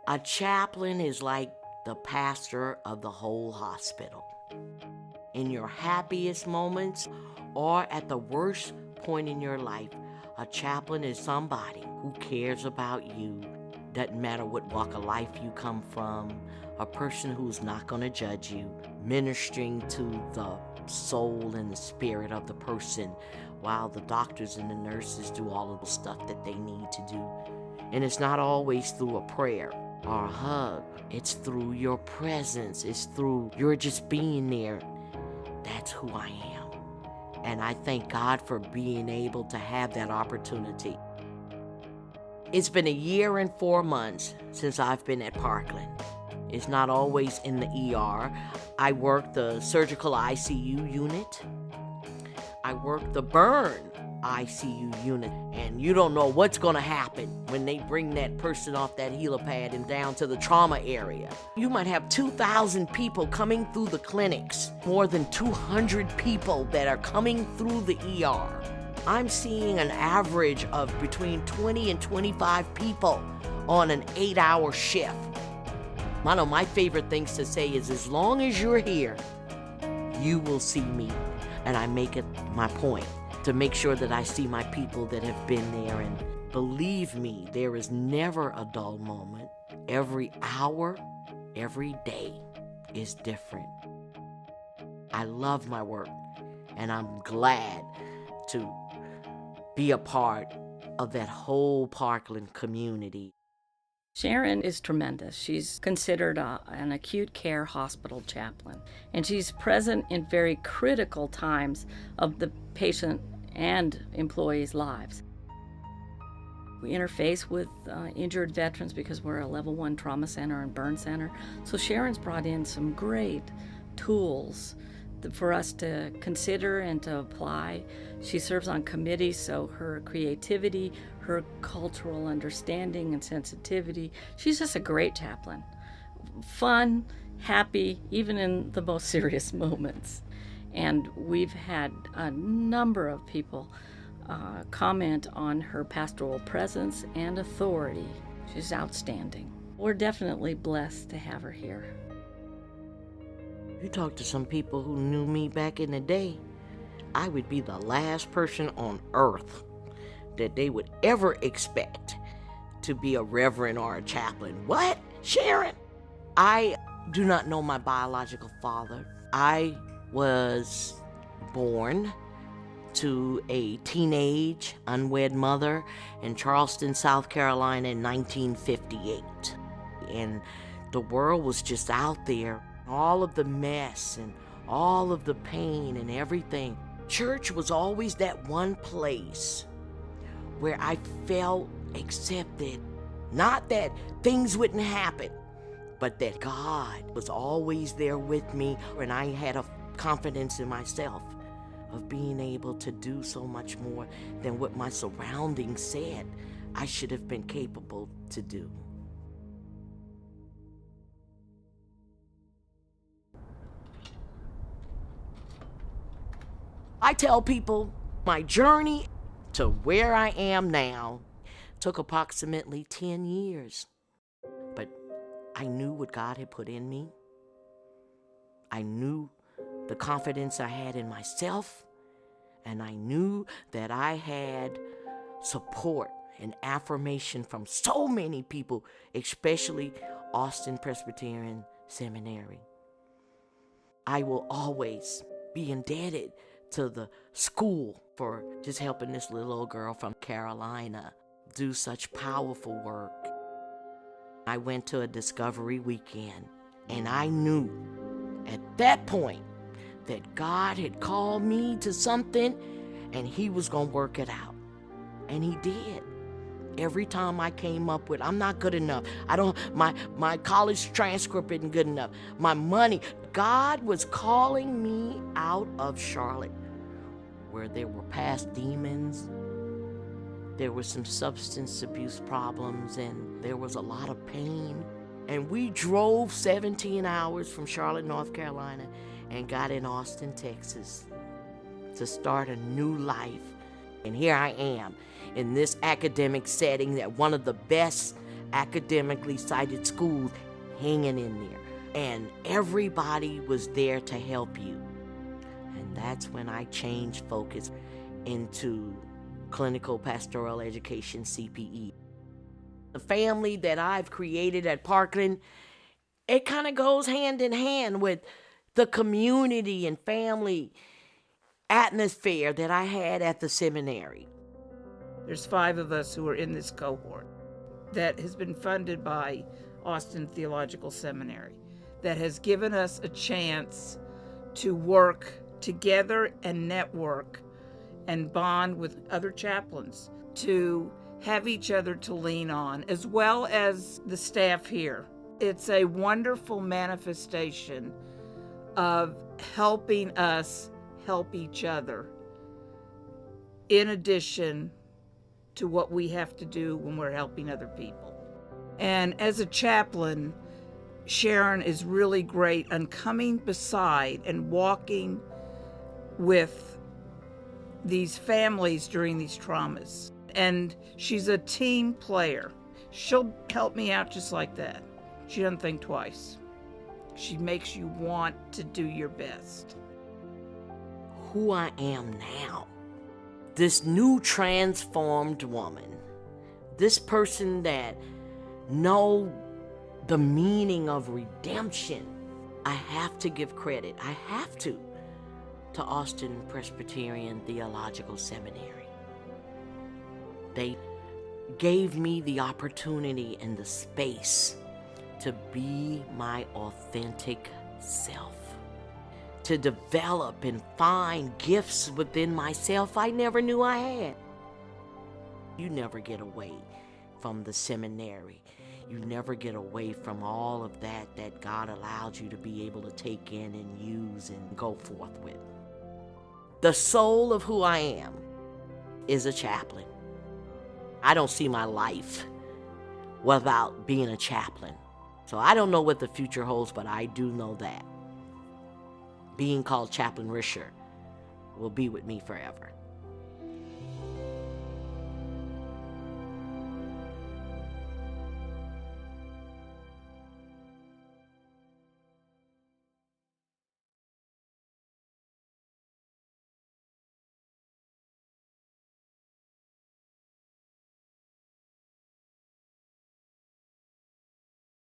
A chaplain is like the pastor of the whole hospital. In your happiest moments or at the worst point in your life, a chaplain is somebody who cares about you. Doesn't matter what walk of life you come from, a person who's not going to judge you, ministering to the soul and the spirit of the person while the doctors and the nurses do all of the stuff that they need to do. And it's not always through a prayer or a hug. It's through your presence. It's through your just being there. That's who I am. And I thank God for being able to have that opportunity. It's been 1 year and 4 months since I've been at Parkland. It's not always in the ER. I work the surgical ICU unit. I work the burn ICU unit. And you don't know what's going to happen when they bring that person off that helipad and down to the trauma area. You might have 2,000 people coming through the clinics, more than 200 people that are coming through the ER. I'm seeing an average of between 20 and 25 people on an 8-hour shift. One of my favorite things to say is, as long as you're here, you will see me. And I make it my point to make sure that I see my people that have been there. And believe me, there is never a dull moment. Every hour, every day is different. I love my work, and I'm glad to be a part of that whole Parkland community. Sharon is tremendous. She's considered an acute care hospital chaplain, and she's present in very critical times of the patient and employees' lives. We interface with injured veterans because we're a level 1 trauma center and burn center. So Sharon's brought in some great tools for us to consider and to apply. She serves on committees, so her creativity, her cultural understanding and sensitivity, she's just a great chaplain. Fun, happy, even in the most serious moments. And we've had a number of people comment on her pastoral presence and authority. She's outstanding. We're definitely blessed to have her here. You talk to some people who knew me back in the day, I would be the last person on earth that they would ever expect to be a reverend or a chaplain. What? Sharon? I do not know my biological father. I was born to a teenage unwed mother in Charleston, South Carolina in 1958. And the world was just out there. All of the mess and all of the pain and everything. Church was always that one place where I felt accepted. Not that things wouldn't happen, but that God was always there with me, and I had a confidence in myself of being able to do so much more than what my surroundings said I should have been capable to do. I tell people my journey to where I am now took approximately 10 years. But I knew what God had put in me. I knew the confidence I had in myself, and I knew that I had support and affirmation from so many people, especially Austin Presbyterian Seminary. I will always be indebted to the school for just helping this little old girl from Carolina do such powerful work. I went to a discovery weekend, and I knew at that point that God had called me to something, and he was going to work it out. And he did. Every time I came up with, I'm not good enough. My college transcript isn't good enough. My money. God was calling me out of Charlotte, where there were past demons. There were some substance abuse problems, and there was a lot of pain. And we drove 17 hours from Charlotte, North Carolina, and got in Austin, Texas, to start a new life. And here I am in this academic setting at one of the best academically cited schools hanging in there. And everybody was there to help you. And that's when I changed focus into clinical pastoral education, CPE. The family that I've created at Parkland, it kind of goes hand in hand with the community and family atmosphere that I had at the seminary. There's 5 of us who are in this cohort that has been funded by Austin Theological Seminary, that has given us a chance to work together and network and bond with other chaplains, to have each other to lean on, as well as the staff here. It's a wonderful manifestation of helping us help each other, in addition to what we have to do when we're helping other people. And as a chaplain, Sharon is really great on coming beside and walking with these families during these traumas. And she's a team player. She'll help me out just like that. She doesn't think twice. She makes you want to do your best. Who I am now, this new transformed woman, this person that know the meaning of redemption, I have to give credit. I have to Austin Presbyterian Theological Seminary. They gave me the opportunity and the space to be my authentic self, to develop and find gifts within myself I never knew I had. You never get away from the seminary. You never get away from all of that God allowed you to be able to take in and use and go forth with. The soul of who I am is a chaplain. I don't see my life without being a chaplain. So I don't know what the future holds, but I do know that being called Chaplain Risher will be with me forever.